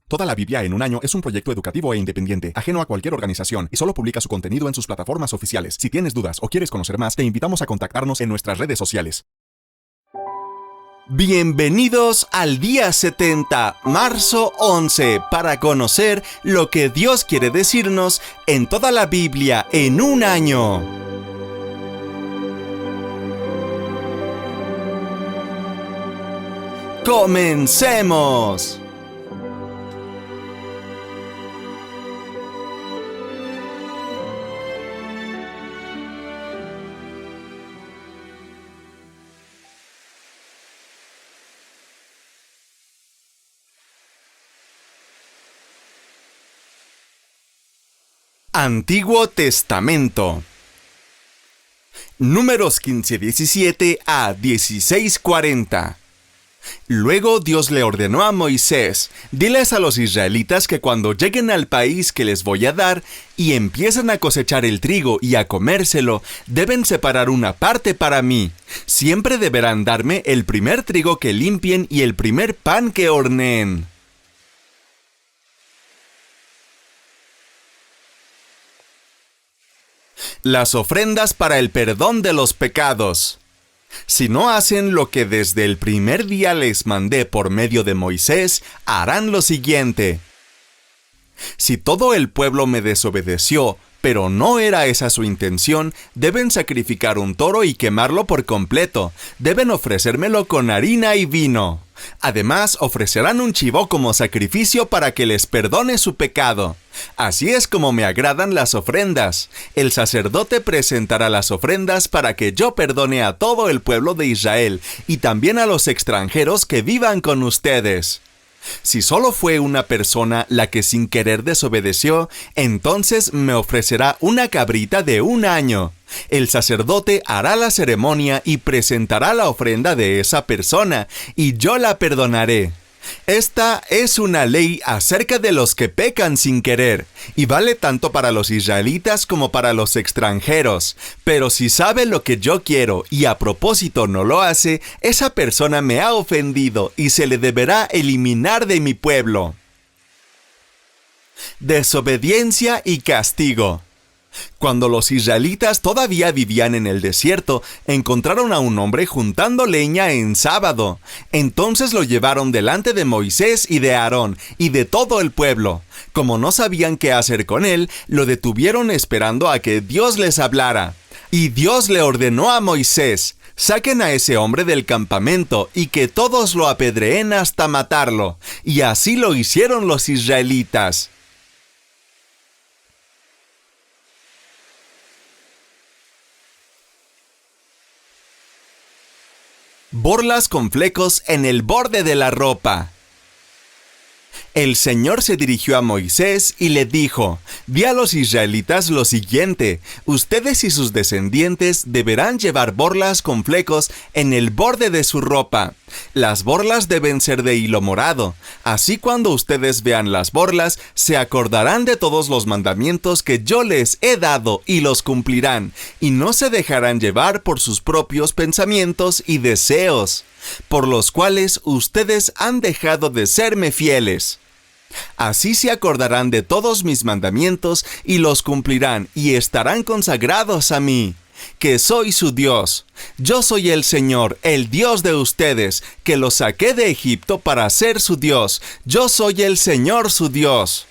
Toda la Biblia en un año es un proyecto educativo e independiente, ajeno a cualquier organización, y solo publica su contenido en sus plataformas oficiales. Si tienes dudas o quieres conocer más, te invitamos a contactarnos en nuestras redes sociales. Bienvenidos al día 70, marzo 11, para conocer lo que Dios quiere decirnos en toda la Biblia en un año. ¡Comencemos! Antiguo Testamento. Números 15:17 a 16:40. Luego Dios le ordenó a Moisés: diles a los israelitas que cuando lleguen al país que les voy a dar y empiecen a cosechar el trigo y a comérselo, deben separar una parte para mí. Siempre deberán darme el primer trigo que limpien y el primer pan que horneen. Las ofrendas para el perdón de los pecados. Si no hacen lo que desde el primer día les mandé por medio de Moisés, harán lo siguiente. Si todo el pueblo me desobedeció, pero no era esa su intención, deben sacrificar un toro y quemarlo por completo. Deben ofrecérmelo con harina y vino. Además, ofrecerán un chivo como sacrificio para que les perdone su pecado. Así es como me agradan las ofrendas. El sacerdote presentará las ofrendas para que yo perdone a todo el pueblo de Israel y también a los extranjeros que vivan con ustedes. Si solo fue una persona la que sin querer desobedeció, entonces me ofrecerá una cabrita de un año. El sacerdote hará la ceremonia y presentará la ofrenda de esa persona, y yo la perdonaré. Esta es una ley acerca de los que pecan sin querer, y vale tanto para los israelitas como para los extranjeros. Pero si sabe lo que yo quiero y a propósito no lo hace, esa persona me ha ofendido y se le deberá eliminar de mi pueblo. Desobediencia y castigo. Cuando los israelitas todavía vivían en el desierto, encontraron a un hombre juntando leña en sábado. Entonces lo llevaron delante de Moisés y de Aarón y de todo el pueblo. Como no sabían qué hacer con él, lo detuvieron esperando a que Dios les hablara. Y Dios le ordenó a Moisés: saquen a ese hombre del campamento y que todos lo apedreen hasta matarlo. Y así lo hicieron los israelitas. Borlas con flecos en el borde de la ropa. El Señor se dirigió a Moisés y le dijo: di a los israelitas lo siguiente: ustedes y sus descendientes deberán llevar borlas con flecos en el borde de su ropa. Las borlas deben ser de hilo morado. Así cuando ustedes vean las borlas, se acordarán de todos los mandamientos que yo les he dado y los cumplirán, y no se dejarán llevar por sus propios pensamientos y deseos, por los cuales ustedes han dejado de serme fieles. Así se acordarán de todos mis mandamientos y los cumplirán y estarán consagrados a mí, que soy su Dios. Yo soy el Señor, el Dios de ustedes, que los saqué de Egipto para ser su Dios. Yo soy el Señor su Dios.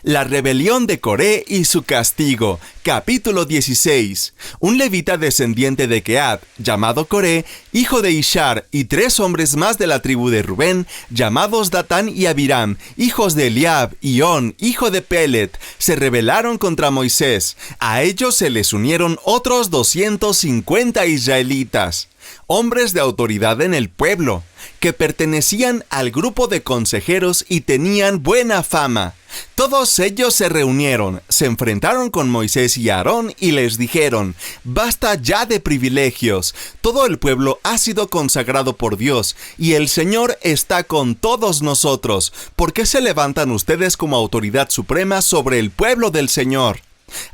La rebelión de Coré y su castigo. Capítulo 16. Un levita descendiente de Kehat, llamado Coré, hijo de Ishar, y 3 hombres más de la tribu de Rubén, llamados Datán y Abiram, hijos de Eliab, y On, hijo de Pelet, se rebelaron contra Moisés. A ellos se les unieron otros 250 israelitas, hombres de autoridad en el pueblo, que pertenecían al grupo de consejeros y tenían buena fama. Todos ellos se reunieron, se enfrentaron con Moisés y Aarón y les dijeron: basta ya de privilegios, todo el pueblo ha sido consagrado por Dios y el Señor está con todos nosotros. ¿Por qué se levantan ustedes como autoridad suprema sobre el pueblo del Señor?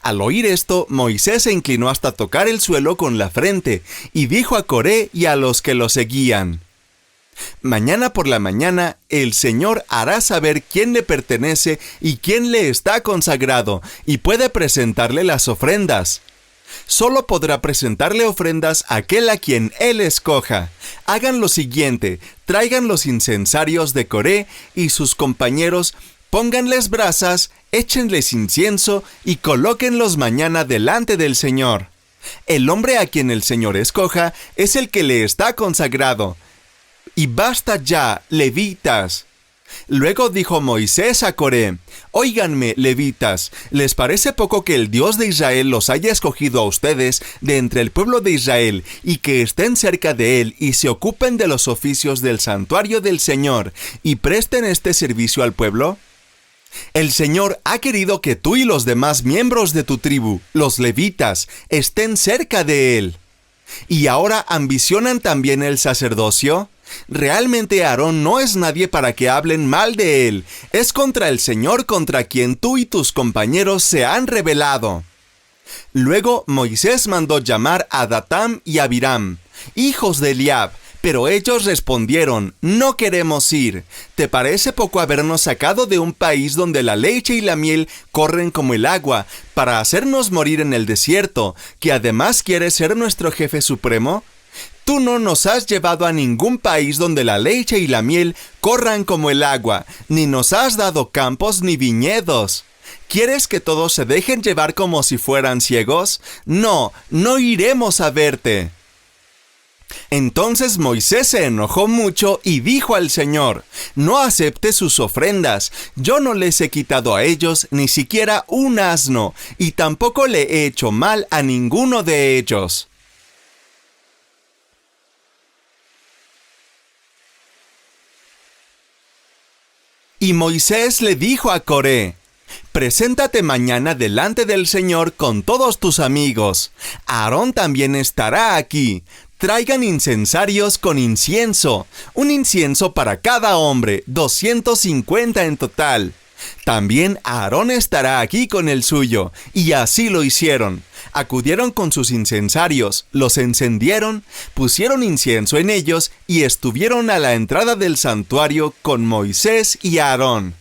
Al oír esto, Moisés se inclinó hasta tocar el suelo con la frente y dijo a Coré y a los que lo seguían: Mañana por la mañana, el Señor hará saber quién le pertenece y quién le está consagrado, y puede presentarle las ofrendas. Solo podrá presentarle ofrendas aquel a quien él escoja. Hagan lo siguiente: traigan los incensarios de Coré y sus compañeros, pónganles brasas, échenles incienso y colóquenlos mañana delante del Señor. El hombre a quien el Señor escoja es el que le está consagrado. Y basta ya, levitas. Luego dijo Moisés a Coré: Óiganme, levitas, ¿les parece poco que el Dios de Israel los haya escogido a ustedes de entre el pueblo de Israel y que estén cerca de él y se ocupen de los oficios del santuario del Señor y presten este servicio al pueblo? El Señor ha querido que tú y los demás miembros de tu tribu, los levitas, estén cerca de él. ¿Y ahora ambicionan también el sacerdocio? Realmente Aarón no es nadie para que hablen mal de él. Es contra el Señor contra quien tú y tus compañeros se han rebelado. Luego Moisés mandó llamar a Datán y Abiram, hijos de Eliab, pero ellos respondieron: no queremos ir. ¿Te parece poco habernos sacado de un país donde la leche y la miel corren como el agua, para hacernos morir en el desierto, que además quieres ser nuestro jefe supremo? Tú no nos has llevado a ningún país donde la leche y la miel corran como el agua, ni nos has dado campos ni viñedos. ¿Quieres que todos se dejen llevar como si fueran ciegos? No, no iremos a verte. Entonces Moisés se enojó mucho y dijo al Señor: no acepte sus ofrendas. Yo no les he quitado a ellos ni siquiera un asno, y tampoco le he hecho mal a ninguno de ellos. Y Moisés le dijo a Coré: preséntate mañana delante del Señor con todos tus amigos. Aarón también estará aquí. Traigan incensarios con incienso, un incienso para cada hombre, 250 en total. También Aarón estará aquí con el suyo, y así lo hicieron. Acudieron con sus incensarios, los encendieron, pusieron incienso en ellos y estuvieron a la entrada del santuario con Moisés y Aarón.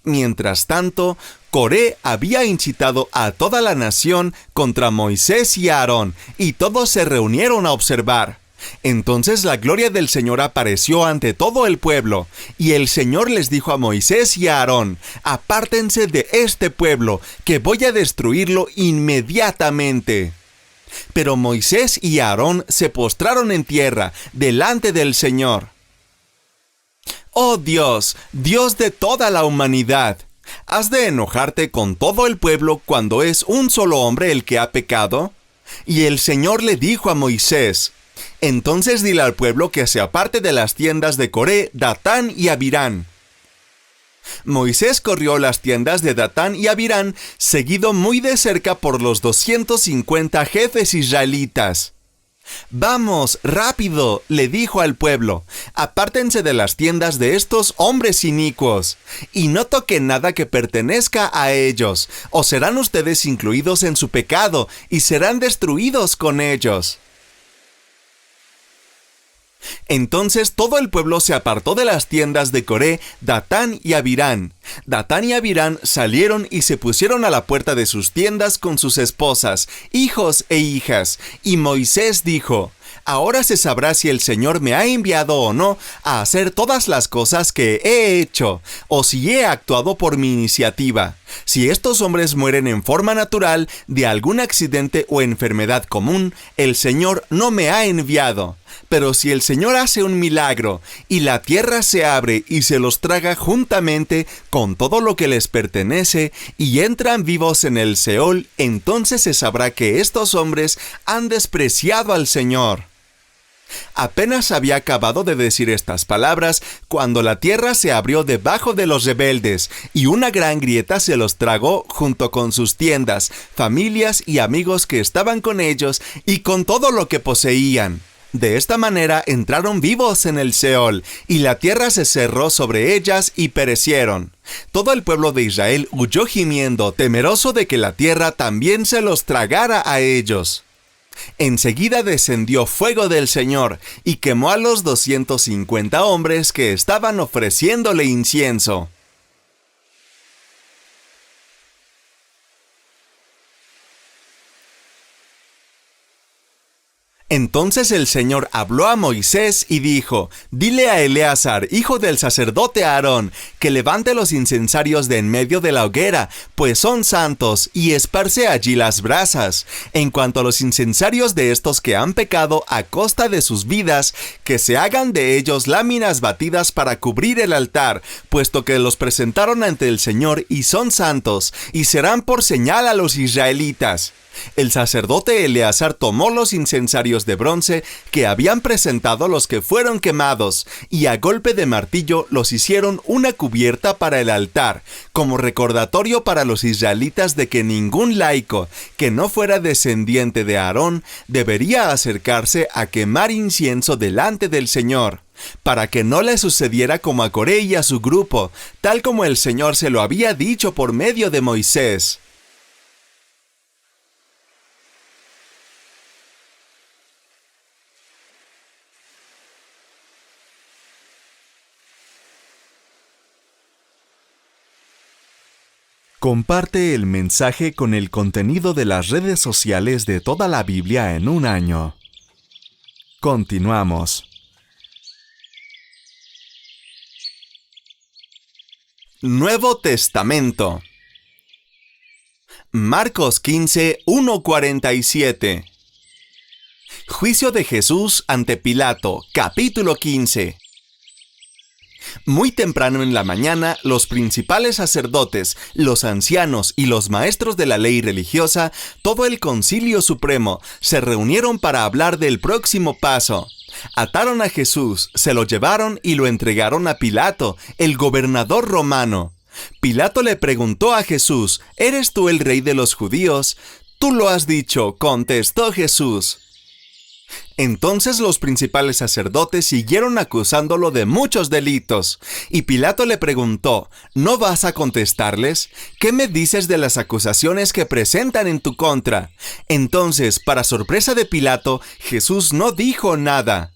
Mientras tanto, Coré había incitado a toda la nación contra Moisés y Aarón, y todos se reunieron a observar. Entonces la gloria del Señor apareció ante todo el pueblo, y el Señor les dijo a Moisés y a Aarón: apártense de este pueblo, que voy a destruirlo inmediatamente. Pero Moisés y Aarón se postraron en tierra delante del Señor. Oh Dios, Dios de toda la humanidad, ¿has de enojarte con todo el pueblo cuando es un solo hombre el que ha pecado? Y el Señor le dijo a Moisés: entonces dile al pueblo que se aparte de las tiendas de Coré, Datán y Abirán. Moisés corrió las tiendas de Datán y Abirán, seguido muy de cerca por los 250 jefes israelitas. «Vamos, rápido», le dijo al pueblo, «apártense de las tiendas de estos hombres inicuos, y no toquen nada que pertenezca a ellos, o serán ustedes incluidos en su pecado, y serán destruidos con ellos». Entonces todo el pueblo se apartó de las tiendas de Coré, Datán y Abirán. Datán y Abirán salieron y se pusieron a la puerta de sus tiendas con sus esposas, hijos e hijas. Y Moisés dijo: «Ahora se sabrá si el Señor me ha enviado o no a hacer todas las cosas que he hecho, o si he actuado por mi iniciativa. Si estos hombres mueren en forma natural, de algún accidente o enfermedad común, el Señor no me ha enviado. Pero si el Señor hace un milagro, y la tierra se abre y se los traga juntamente con todo lo que les pertenece, y entran vivos en el Seol, entonces se sabrá que estos hombres han despreciado al Señor». Apenas había acabado de decir estas palabras cuando la tierra se abrió debajo de los rebeldes, y una gran grieta se los tragó junto con sus tiendas, familias y amigos que estaban con ellos, y con todo lo que poseían. De esta manera entraron vivos en el Seol, y la tierra se cerró sobre ellas y perecieron. Todo el pueblo de Israel huyó gimiendo, temeroso de que la tierra también se los tragara a ellos. Enseguida descendió fuego del Señor y quemó a los 250 hombres que estaban ofreciéndole incienso. Entonces el Señor habló a Moisés y dijo: «Dile a Eleazar, hijo del sacerdote Aarón, que levante los incensarios de en medio de la hoguera, pues son santos, y esparce allí las brasas. En cuanto a los incensarios de estos que han pecado a costa de sus vidas, que se hagan de ellos láminas batidas para cubrir el altar, puesto que los presentaron ante el Señor y son santos, y serán por señal a los israelitas». El sacerdote Eleazar tomó los incensarios de bronce que habían presentado los que fueron quemados, y a golpe de martillo los hicieron una cubierta para el altar, como recordatorio para los israelitas de que ningún laico que no fuera descendiente de Aarón debería acercarse a quemar incienso delante del Señor, para que no le sucediera como a Coré y a su grupo, tal como el Señor se lo había dicho por medio de Moisés. Comparte el mensaje con el contenido de las redes sociales de toda la Biblia en un año. Continuamos. Nuevo Testamento. Marcos 15, 1-47. Juicio de Jesús ante Pilato, capítulo 15. Muy temprano en la mañana, los principales sacerdotes, los ancianos y los maestros de la ley religiosa, todo el Concilio Supremo, se reunieron para hablar del próximo paso. Ataron a Jesús, se lo llevaron y lo entregaron a Pilato, el gobernador romano. Pilato le preguntó a Jesús: «¿Eres tú el rey de los judíos?» «Tú lo has dicho», contestó Jesús. Entonces los principales sacerdotes siguieron acusándolo de muchos delitos, y Pilato le preguntó: «¿No vas a contestarles? ¿Qué me dices de las acusaciones que presentan en tu contra?» Entonces, para sorpresa de Pilato, Jesús no dijo nada.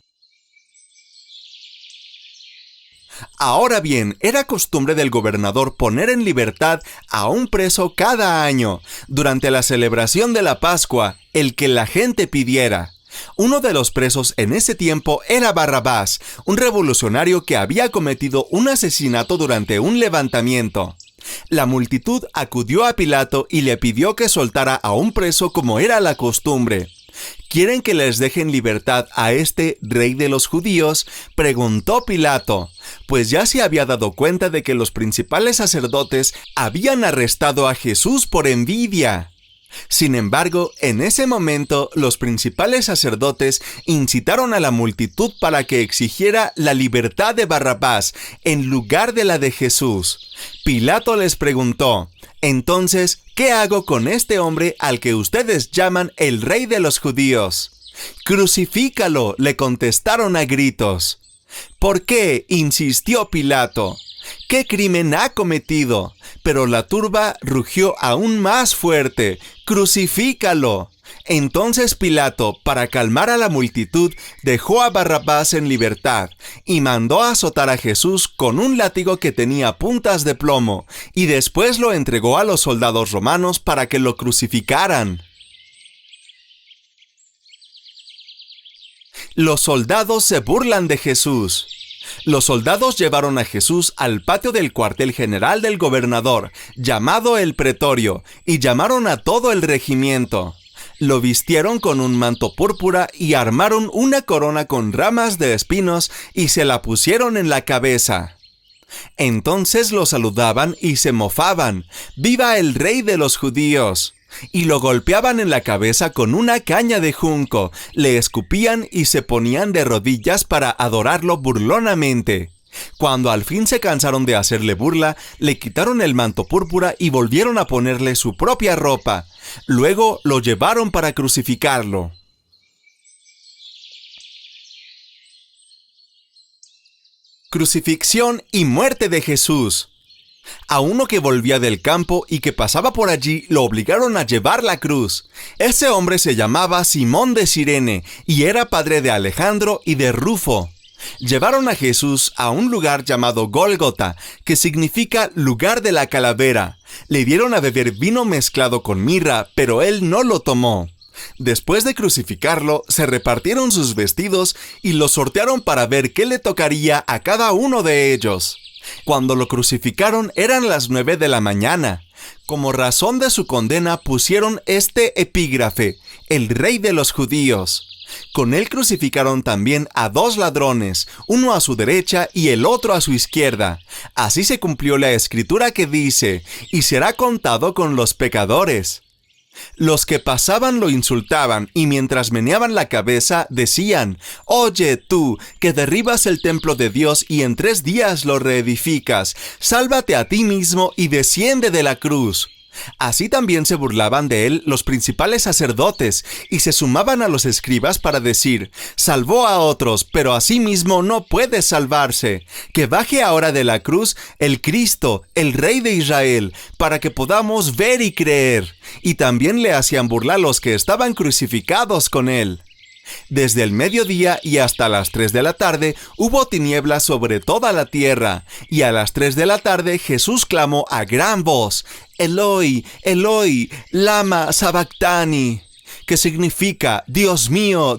Ahora bien, era costumbre del gobernador poner en libertad a un preso cada año, durante la celebración de la Pascua, el que la gente pidiera. Uno de los presos en ese tiempo era Barrabás, un revolucionario que había cometido un asesinato durante un levantamiento. La multitud acudió a Pilato y le pidió que soltara a un preso como era la costumbre. «¿Quieren que les dejen libertad a este rey de los judíos?», preguntó Pilato, pues ya se había dado cuenta de que los principales sacerdotes habían arrestado a Jesús por envidia. Sin embargo, en ese momento, los principales sacerdotes incitaron a la multitud para que exigiera la libertad de Barrabás en lugar de la de Jesús. Pilato les preguntó: «Entonces, ¿qué hago con este hombre al que ustedes llaman el rey de los judíos?» «Crucifícalo», le contestaron a gritos. «¿Por qué?», insistió Pilato. «¿Qué crimen ha cometido?». Pero la turba rugió aún más fuerte: «¡Crucifícalo!». Entonces Pilato, para calmar a la multitud, dejó a Barrabás en libertad y mandó azotar a Jesús con un látigo que tenía puntas de plomo, y después lo entregó a los soldados romanos para que lo crucificaran. Los soldados se burlan de Jesús. Los soldados llevaron a Jesús al patio del cuartel general del gobernador, llamado el Pretorio, y llamaron a todo el regimiento. Lo vistieron con un manto púrpura y armaron una corona con ramas de espinos y se la pusieron en la cabeza. Entonces lo saludaban y se mofaban: «¡Viva el rey de los judíos!», y lo golpeaban en la cabeza con una caña de junco, le escupían y se ponían de rodillas para adorarlo burlonamente. Cuando al fin se cansaron de hacerle burla, le quitaron el manto púrpura y volvieron a ponerle su propia ropa. Luego lo llevaron para crucificarlo. Crucifixión y muerte de Jesús. A uno que volvía del campo y que pasaba por allí lo obligaron a llevar la cruz. Ese hombre se llamaba Simón de Cirene y era padre de Alejandro y de Rufo. Llevaron a Jesús a un lugar llamado Gólgota, que significa lugar de la calavera. Le dieron a beber vino mezclado con mirra, pero él no lo tomó. Después de crucificarlo, se repartieron sus vestidos y los sortearon para ver qué le tocaría a cada uno de ellos. Cuando lo crucificaron eran las 9 de la mañana. Como razón de su condena pusieron este epígrafe: el rey de los judíos. Con él crucificaron también a 2 ladrones, uno a su derecha y el otro a su izquierda. Así se cumplió la escritura que dice: y será contado con los pecadores. Los que pasaban lo insultaban y mientras meneaban la cabeza decían: «Oye tú, que derribas el templo de Dios y en 3 días lo reedificas, sálvate a ti mismo y desciende de la cruz». Así también se burlaban de él los principales sacerdotes y se sumaban a los escribas para decir: «Salvó a otros, pero a sí mismo no puede salvarse. Que baje ahora de la cruz el Cristo, el Rey de Israel, para que podamos ver y creer». Y también le hacían burla los que estaban crucificados con él. Desde el mediodía y hasta las 3 de la tarde hubo tinieblas sobre toda la tierra, y a las 3 de la tarde Jesús clamó a gran voz: «Eloi, Eloi, lama sabactani», que significa: «Dios mío,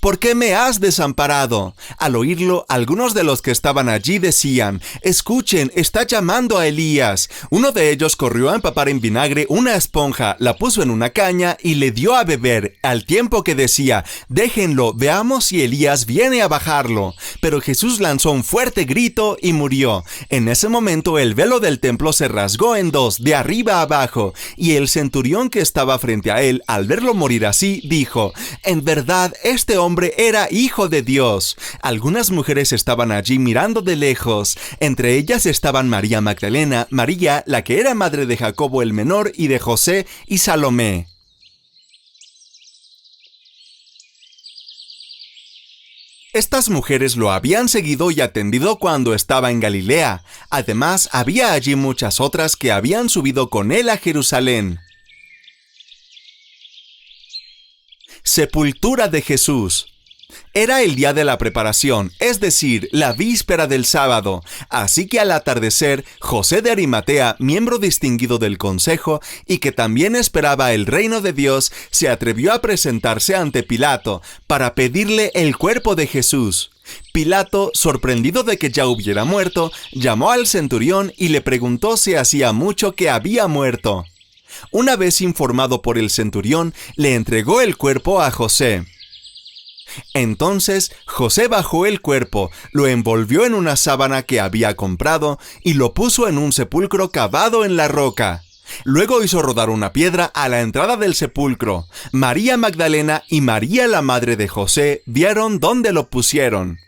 ¿por qué me has desamparado?». Al oírlo, algunos de los que estaban allí decían: «Escuchen, está llamando a Elías». Uno de ellos corrió a empapar en vinagre una esponja, la puso en una caña y le dio a beber, al tiempo que decía: «Déjenlo, veamos si Elías viene a bajarlo». Pero Jesús lanzó un fuerte grito y murió. En ese momento el velo del templo se rasgó en 2, de arriba a abajo, y el centurión que estaba frente a él, al verlo morir así, dijo: «En verdad, este hombre era hijo de Dios». Algunas mujeres estaban allí mirando de lejos. Entre ellas estaban María Magdalena, María, la que era madre de Jacobo el menor y de José, y Salomé. Estas mujeres lo habían seguido y atendido cuando estaba en Galilea. Además, había allí muchas otras que habían subido con él a Jerusalén. Sepultura de Jesús. Era el día de la preparación, es decir, la víspera del sábado, así que al atardecer, José de Arimatea, miembro distinguido del consejo y que también esperaba el reino de Dios, se atrevió a presentarse ante Pilato para pedirle el cuerpo de Jesús. Pilato, sorprendido de que ya hubiera muerto, llamó al centurión y le preguntó si hacía mucho que había muerto. Una vez informado por el centurión, le entregó el cuerpo a José. Entonces José bajó el cuerpo, lo envolvió en una sábana que había comprado y lo puso en un sepulcro cavado en la roca. Luego hizo rodar una piedra a la entrada del sepulcro. María Magdalena y María, la madre de José, vieron dónde lo pusieron.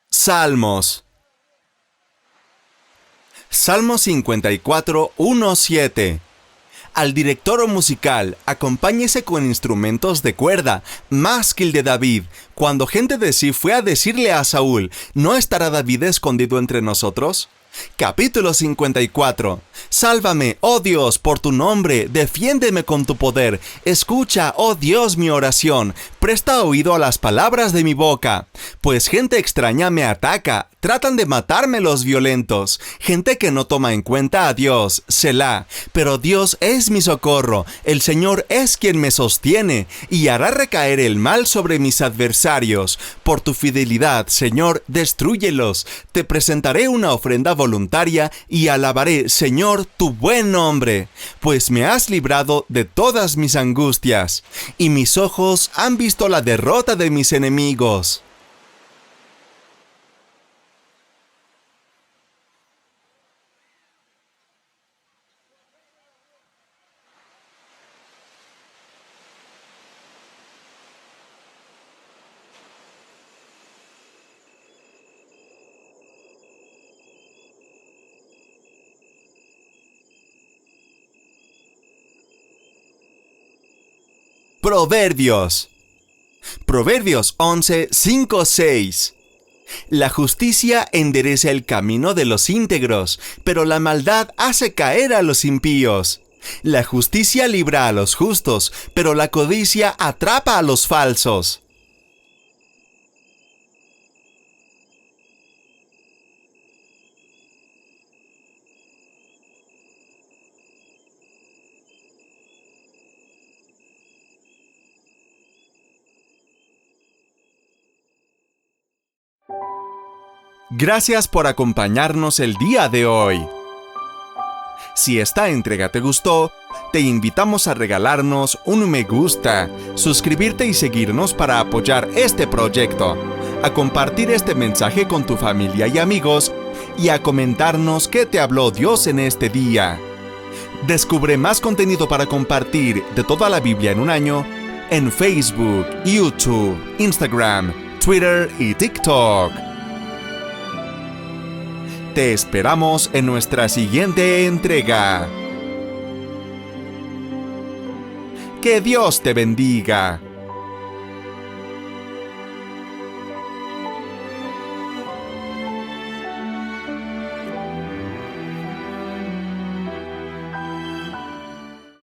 Salmos. Salmo 54, 1-7. Al director musical, acompáñese con instrumentos de cuerda, másquil de David. Cuando gente de sí fue a decirle a Saúl: ¿no estará David escondido entre nosotros? Capítulo 54. Sálvame, oh Dios, por tu nombre, defiéndeme con tu poder. Escucha, oh Dios, mi oración. Presta oído a las palabras de mi boca. Pues gente extraña me ataca, tratan de matarme los violentos. Gente que no toma en cuenta a Dios, Selah. Pero Dios es mi socorro, el Señor es quien me sostiene, y hará recaer el mal sobre mis adversarios. Por tu fidelidad, Señor, destrúyelos. Te presentaré una ofrenda voluntaria y alabaré, Señor, tu buen nombre, pues me has librado de todas mis angustias, y mis ojos han visto la derrota de mis enemigos. Proverbios. Proverbios 11, 5, 6. La justicia endereza el camino de los íntegros, pero la maldad hace caer a los impíos. La justicia libra a los justos, pero la codicia atrapa a los falsos. Gracias por acompañarnos el día de hoy. Si esta entrega te gustó, te invitamos a regalarnos un me gusta, suscribirte y seguirnos para apoyar este proyecto, a compartir este mensaje con tu familia y amigos y a comentarnos qué te habló Dios en este día. Descubre más contenido para compartir de toda la Biblia en un año en Facebook, YouTube, Instagram, Twitter y TikTok. Te esperamos en nuestra siguiente entrega. Que Dios te bendiga.